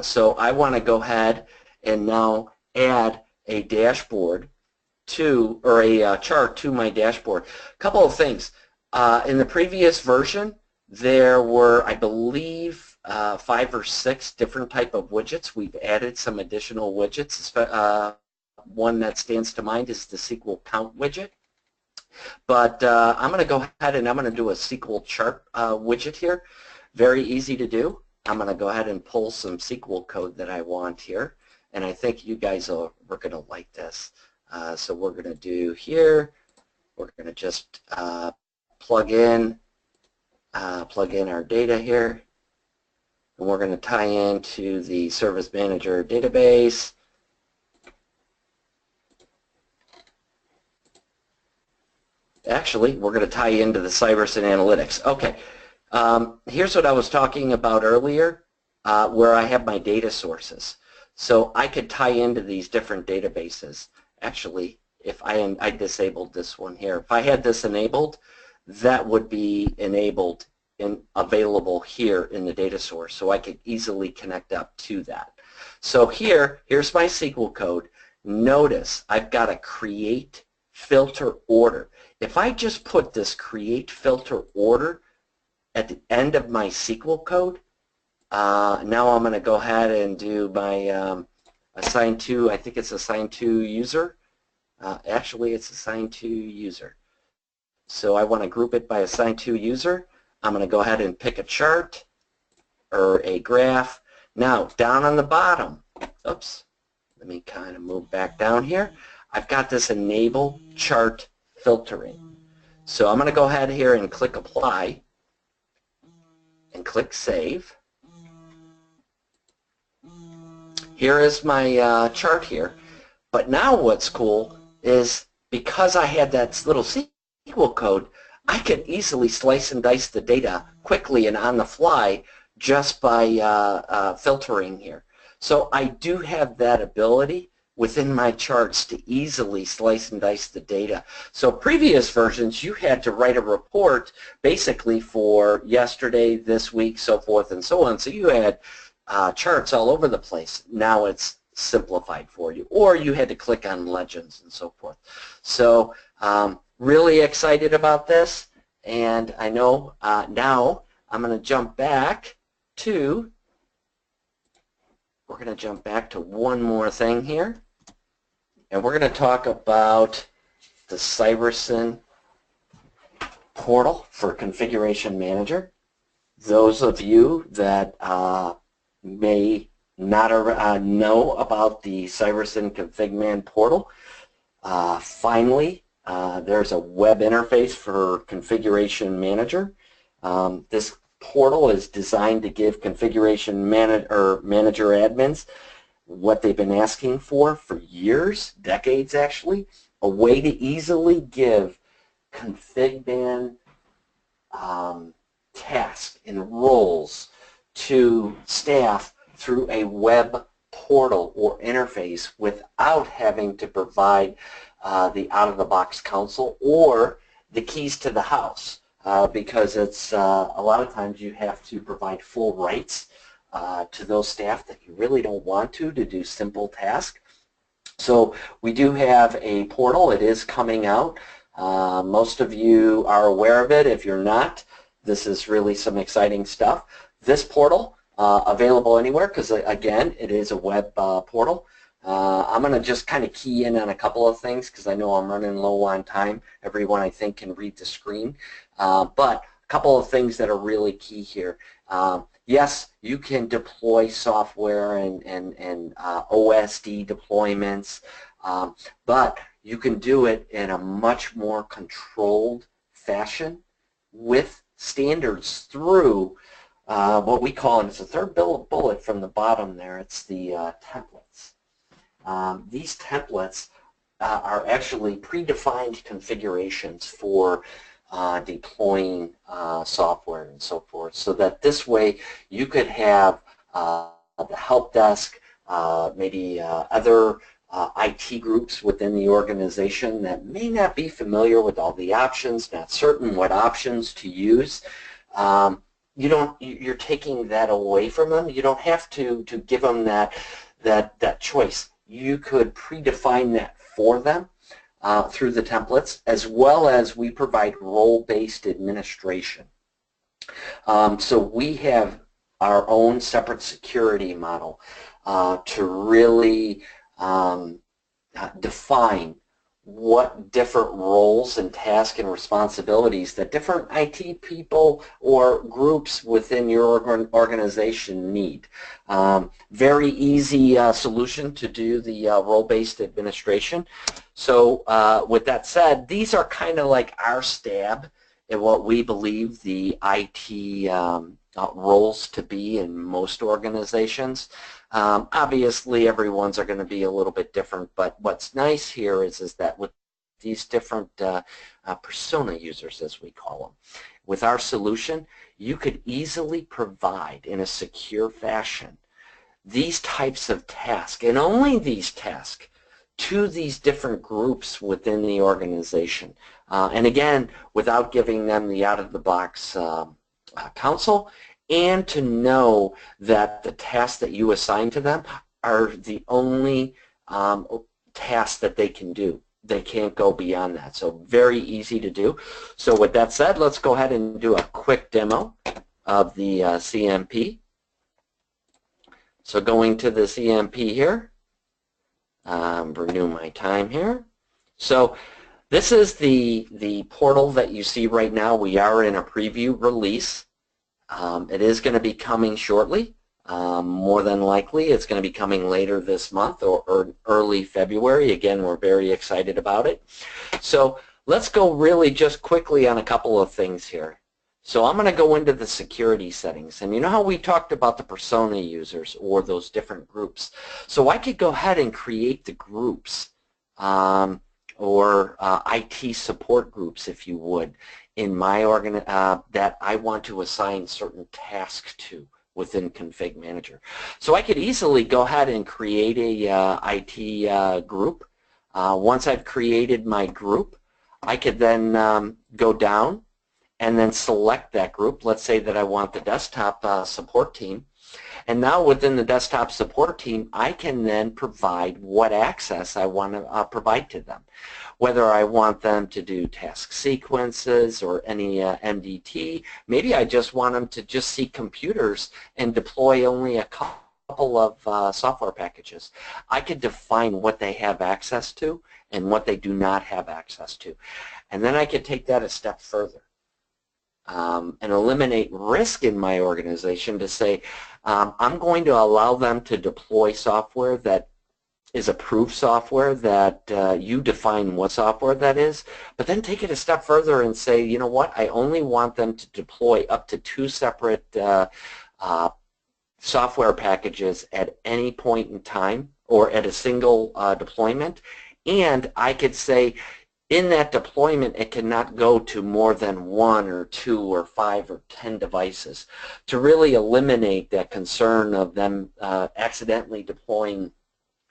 So I want to go ahead and now add a dashboard to, or a chart to my dashboard. A couple of things. In the previous version, there were, I believe, 5 or 6 different type of widgets. We've added some additional widgets. One that stands to mind is the SQL count widget. But I'm going to go ahead and I'm going to do a SQL chart widget here. Very easy to do. I'm going to go ahead and pull some SQL code that I want here. And I think you guys are going to like this. So we're going to do here, we're going to just plug in our data here. And we're going to tie into the Service Manager database. Actually, we're going to tie into the Cybersyn Analytics. Okay, here's what I was talking about earlier, where I have my data sources. So I could tie into these different databases. Actually, if I disabled this one here, if I had this enabled, that would be enabled and available here in the data source, so I could easily connect up to that. So here's my SQL code. Notice I've got a create filter order. If I just put this create filter order at the end of my SQL code, now I'm going to go ahead and do my assign to, I think it's assigned to user. Actually, it's assigned to user. So I want to group it by assigned to user. I'm going to go ahead and pick a chart or a graph. Now, down on the bottom, oops, let me kind of move back down here. I've got this enable chart filtering. So I'm going to go ahead here and click apply and click save. Here is my chart here. But now what's cool is because I had that little SQL code, I could easily slice and dice the data quickly and on the fly just by filtering here. So I do have that ability within my charts to easily slice and dice the data. So previous versions, you had to write a report basically for yesterday, this week, so forth and so on. So you had charts all over the place. Now it's simplified for you. Or you had to click on legends and so forth. So really excited about this. And I know now I'm going to jump back to, we're going to jump back to one more thing here. And we're going to talk about the Cybersyn portal for Configuration Manager. Those of you that may not know about the Cybersyn Config Man portal, finally, there's a web interface for Configuration Manager. This portal is designed to give Configuration Manager admins what they've been asking for years, decades actually, a way to easily give config tasks and roles to staff through a web portal or interface without having to provide the out-of-the-box console or the keys to the house, because it's a lot of times you have to provide full rights to those staff that you really don't want to do simple tasks. So we do have a portal. It is coming out. Most of you are aware of it. If you're not, this is really some exciting stuff. This portal, available anywhere, because again, it is a web portal. I'm going to just kind of key in on a couple of things because I know I'm running low on time. Everyone, I think, can read the screen. But a couple of things that are really key here. Yes, you can deploy software and OSD deployments, but you can do it in a much more controlled fashion with standards through what we call, and it's the third bullet from the bottom there, it's the templates. These templates are actually predefined configurations for deploying software and so forth, so that this way you could have the help desk, maybe other IT groups within the organization that may not be familiar with all the options, not certain what options to use. You're taking that away from them. You don't have to give them that choice. You could predefine that for them through the templates, as well as we provide role-based administration. So we have our own separate security model to really define what different roles and tasks and responsibilities that different IT people or groups within your organization need. Very easy solution to do the role-based administration. So with that said, these are kind of like our stab at what we believe the IT roles to be in most organizations. Obviously, everyone's are going to be a little bit different, but what's nice here is that with these different persona users, as we call them, with our solution, you could easily provide in a secure fashion these types of tasks, and only these tasks, to these different groups within the organization. And again, without giving them the out-of-the-box counsel, and to know that the tasks that you assign to them are the only tasks that they can do. They can't go beyond that. So very easy to do. So with that said, let's go ahead and do a quick demo of the CMP. So going to the CMP here, renew my time here. So this is the portal that you see right now. We are in a preview release. It is going to be coming shortly. More than likely, it's going to be coming later this month or early February. Again, we're very excited about it. So let's go really just quickly on a couple of things here. So I'm going to go into the security settings. And you know how we talked about the persona users or those different groups? So I could go ahead and create the groups or IT support groups, if you would, in my that I want to assign certain tasks to within Config Manager. So I could easily go ahead and create a IT group. Once I've created my group, I could then go down and then select that group. Let's say that I want the desktop support team. And now within the desktop support team, I can then provide what access I want to provide to them. Whether I want them to do task sequences or any MDT, maybe I just want them to just see computers and deploy only a couple of software packages. I could define what they have access to and what they do not have access to. And then I could take that a step further. And eliminate risk in my organization to say, I'm going to allow them to deploy software that is approved software, that you define what software that is, but then take it a step further and say, you know what, I only want them to deploy up to 2 separate software packages at any point in time or at a single deployment. And I could say, in that deployment, it cannot go to more than 1 or 2 or 5 or 10 devices to really eliminate that concern of them accidentally deploying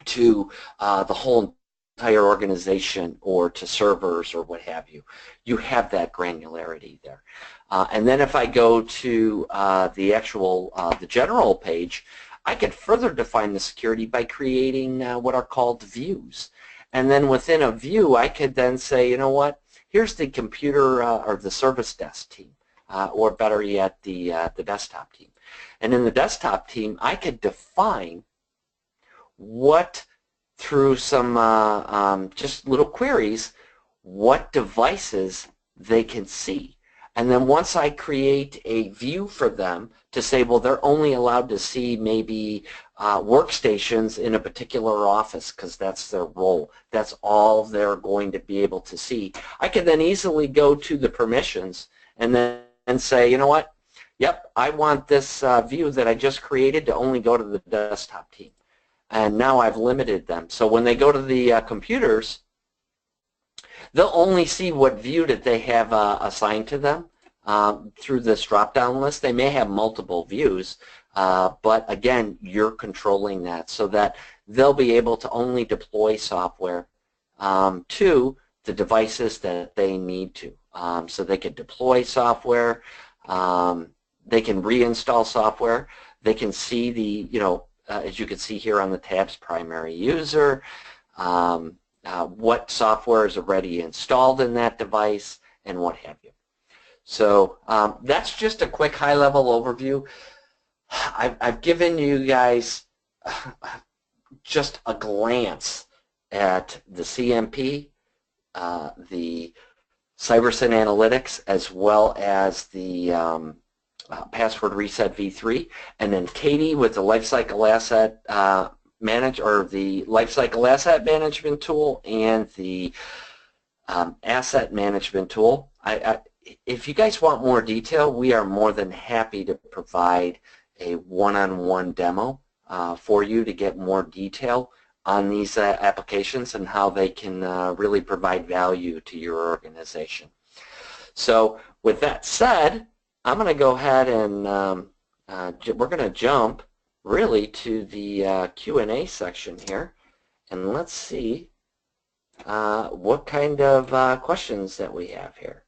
to the whole entire organization or to servers or what have you. You have that granularity there. And then if I go to the actual, the general page, I could further define the security by creating what are called views. And then within a view, I could then say, you know what, here's the computer or the service desk team, or better yet, the desktop team. And in the desktop team, I could define what, through some just little queries, what devices they can see. And then once I create a view for them to say, well, they're only allowed to see maybe workstations in a particular office because that's their role. That's all they're going to be able to see. I can then easily go to the permissions and then say, you know what, yep, I want this view that I just created to only go to the desktop team. And now I've limited them. So when they go to the computers, they'll only see what view that they have assigned to them through this drop-down list. They may have multiple views, but again, you're controlling that so that they'll be able to only deploy software to the devices that they need to. So they can deploy software, they can reinstall software, they can see the, you know, as you can see here on the tabs, primary user, what software is already installed in that device, and what have you. So that's just a quick high-level overview. I've given you guys just a glance at the CMP, the Cybersyn Analytics, as well as the Password Reset v3, and then Katie with the Lifecycle Asset the Lifecycle Asset Management tool and the Asset Management tool. If you guys want more detail, we are more than happy to provide a one-on-one demo for you to get more detail on these applications and how they can really provide value to your organization. So with that said, I'm going to go ahead and we're going to jump really to the Q&A section here, and let's see what kind of questions that we have here.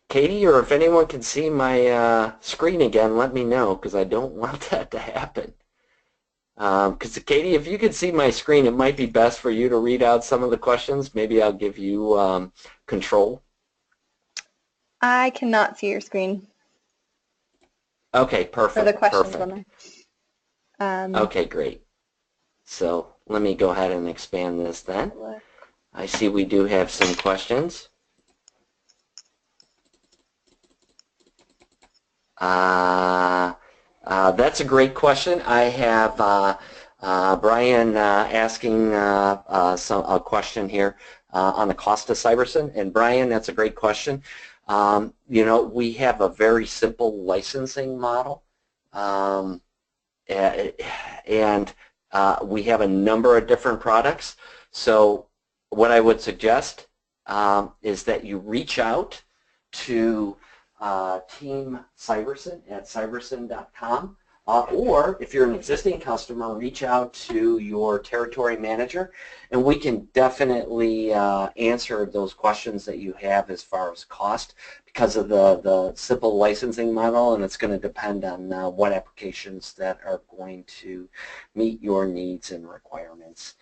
Katie, or if anyone can see my screen again, let me know, because I don't want that to happen. Because Katie, if you could see my screen, it might be best for you to read out some of the questions. Maybe I'll give you control. I cannot see your screen. Okay, perfect. For the questions, perfect. Okay, great. So let me go ahead and expand this then. I see we do have some questions. That's a great question. I have Brian asking a question here on the cost of Cybersyn. And Brian, that's a great question. You know, we have a very simple licensing model, and we have a number of different products. So what I would suggest is that you reach out to Team Cybersyn at cybersyn.com, or if you're an existing customer, reach out to your territory manager, and we can definitely answer those questions that you have as far as cost, because of the simple licensing model, and it's going to depend on what applications that are going to meet your needs and requirements.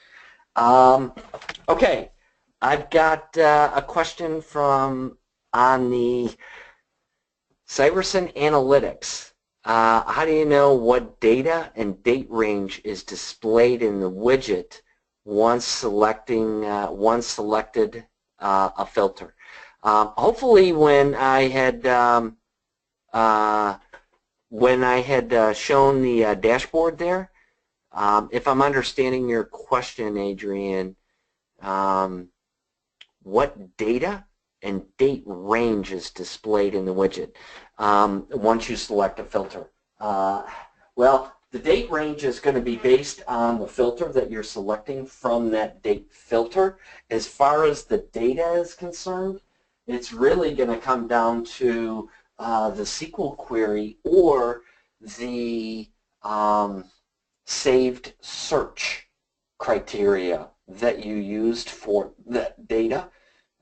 Okay, I've got a question from on the Cybersyn Analytics. How do you know what data and date range is displayed in the widget once selected a filter? Hopefully, when I had shown the dashboard there, if I'm understanding your question, Adrian, what data and date range is displayed in the widget once you select a filter? Well, The date range is going to be based on the filter that you're selecting from that date filter. As far as the data is concerned, it's really going to come down to the SQL query or the saved search criteria that you used for that data.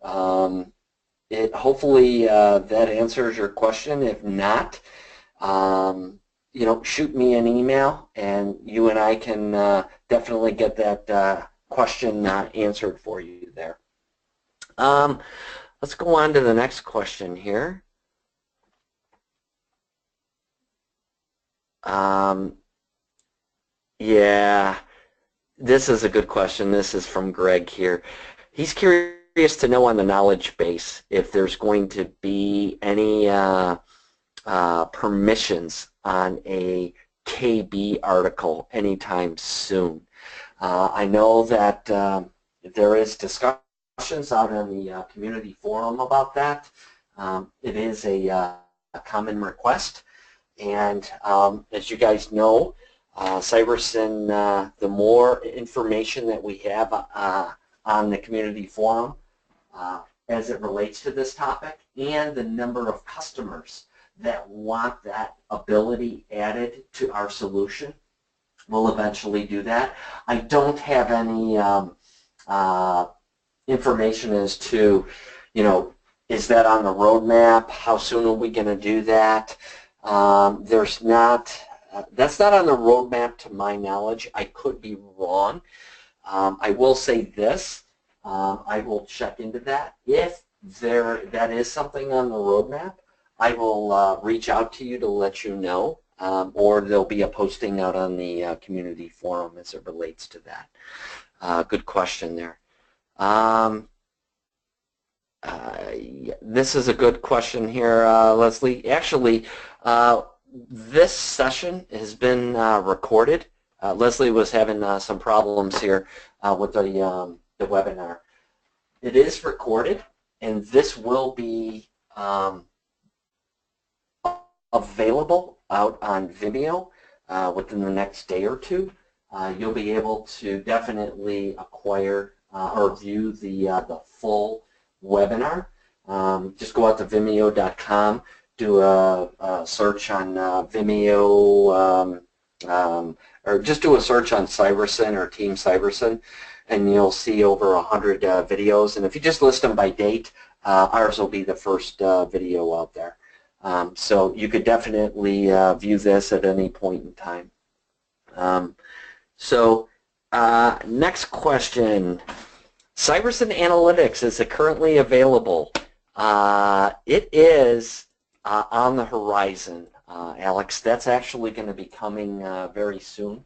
Hopefully that answers your question. If not, you know, shoot me an email and you and I can definitely get that question answered for you there. Let's go on to the next question here. Yeah, this is a good question. This is from Greg here. He's curious to know on the knowledge base if there's going to be any permissions on a KB article anytime soon. I know that there is discussions out in the community forum about that. It is a common request, and as you guys know, Cybersyn, the more information that we have on the community forum as it relates to this topic, and the number of customers that want that ability added to our solution, we'll eventually do that. I don't have any information as to, you know, is that on the roadmap? How soon are we going to do that? There's not. That's not on the roadmap to my knowledge. I could be wrong. I will say this. I will check into that. If that is something on the roadmap, I will reach out to you to let you know, or there'll be a posting out on the community forum as it relates to that. Good question there. This is a good question here, Leslie. Actually, this session has been recorded. Leslie was having some problems here with the webinar. It is recorded, and this will be available out on Vimeo within the next day or two. You'll be able to definitely acquire or view the full webinar. Just go out to vimeo.com, do a search on Vimeo, or just do a search on Cybersyn or Team Cybersyn, and you'll see over 100 videos. And if you just list them by date, ours will be the first video out there. So you could definitely view this at any point in time. Next question. Cybersyn Analytics, is it currently available? It is on the horizon, Alex. That's actually going to be coming very soon.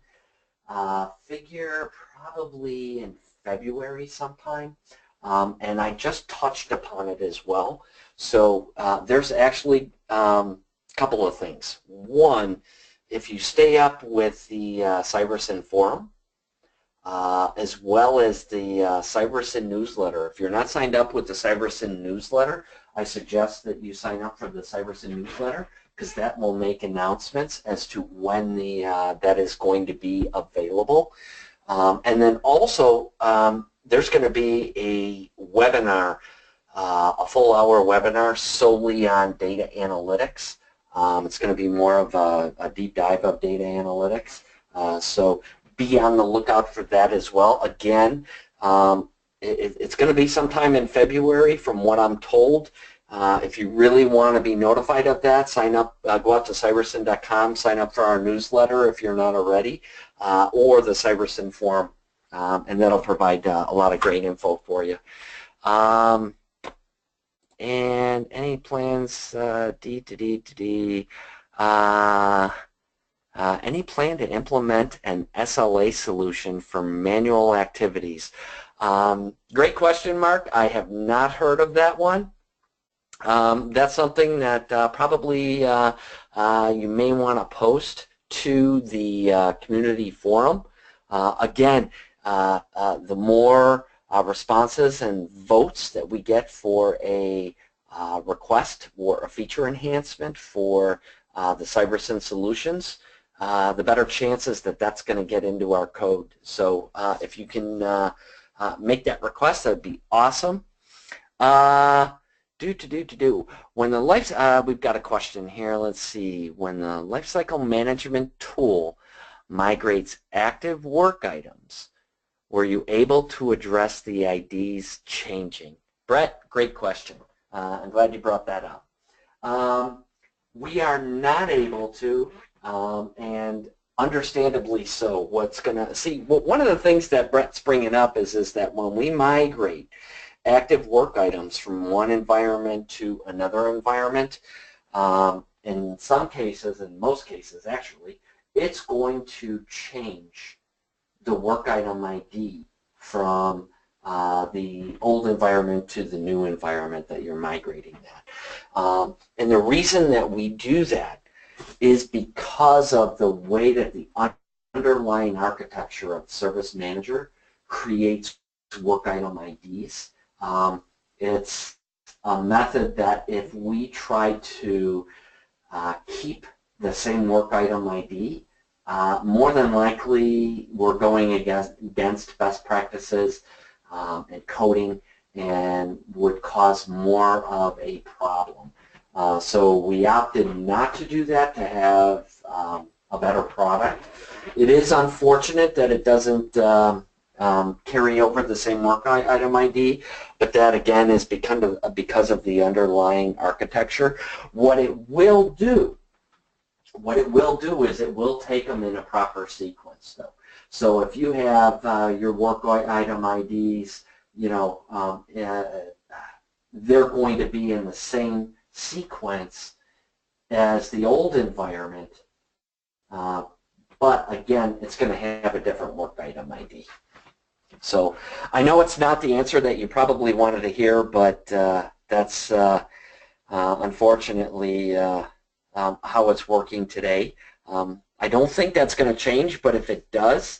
Figure probably in February sometime. And I just touched upon it as well. So there's actually a couple of things. One, if you stay up with the Cybersyn forum, as well as the Cybersyn newsletter. If you're not signed up with the Cybersyn newsletter, I suggest that you sign up for the Cybersyn newsletter, because that will make announcements as to when that is going to be available. And then also, there's going to be a webinar, a full-hour webinar solely on data analytics. It's going to be more of a deep dive of data analytics. So be on the lookout for that as well. Again, it's going to be sometime in February from what I'm told. If you really want to be notified of that, sign up, go out to cybersyn.com, sign up for our newsletter if you're not already, or the Cybersyn forum, and that'll provide a lot of great info for you. And any plans, any plan to implement an SLA solution for manual activities? Great question, Mark. I have not heard of that one. That's something that probably you may want to post to the community forum. Again, the more responses and votes that we get for a request for a feature enhancement for the Cybersyn solutions, the better chances that that's going to get into our code. So if you can make that request, that would be awesome. When the we've got a question here. Let's see. When the lifecycle management tool migrates active work items, were you able to address the IDs changing? Brett, great question. I'm glad you brought that up. We are not able to, and understandably so. One of the things that Brett's bringing up is that when we migrate active work items from one environment to another environment, in some cases, in most cases actually, it's going to change the work item ID from the old environment to the new environment that you're migrating that. And the reason that we do that is because of the way that the underlying architecture of Service Manager creates work item IDs. It's a method that if we try to keep the same work item ID, more than likely we're going against best practices and coding and would cause more of a problem. So we opted not to do that to have a better product. It is unfortunate that it doesn't carry over the same work item ID, but that again is because of the underlying architecture. What it will do is it will take them in a proper sequence though. So if you have your work item IDs, they're going to be in the same sequence as the old environment, but again, it's going to have a different work item ID. So I know it's not the answer that you probably wanted to hear, but that's unfortunately how it's working today. I don't think that's going to change, but if it does,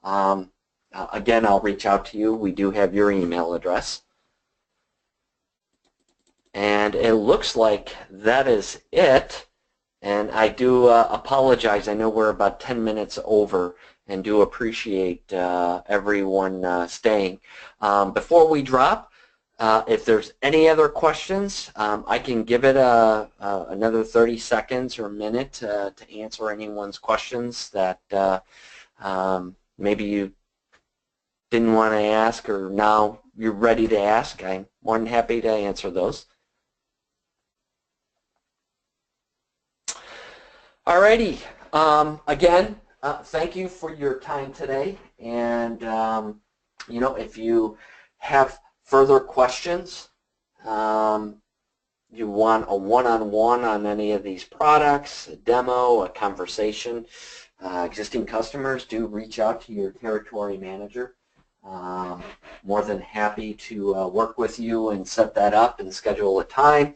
again, I'll reach out to you. We do have your email address. And it looks like that is it. And I do apologize. I know we're about 10 minutes over and do appreciate everyone staying. Before we drop, if there's any other questions, I can give it another 30 seconds or a minute to answer anyone's questions that maybe you didn't want to ask or now you're ready to ask. I'm more than happy to answer those. Alrighty, again, thank you for your time today, and if you have further questions, you want a one-on-one on any of these products, a demo, a conversation, existing customers, do reach out to your territory manager. More than happy to work with you and set that up and schedule a time.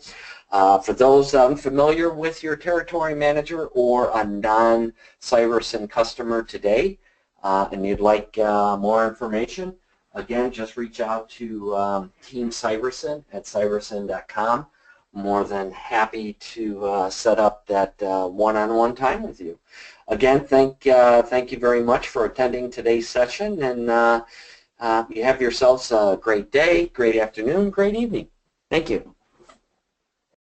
For those unfamiliar with your territory manager or a non-Cireson customer today and you'd like more information, again, just reach out to Team Cireson at cireson.com. More than happy to set up that one-on-one time with you. Again, thank you very much for attending today's session, and you have yourselves a great day, great afternoon, great evening. Thank you.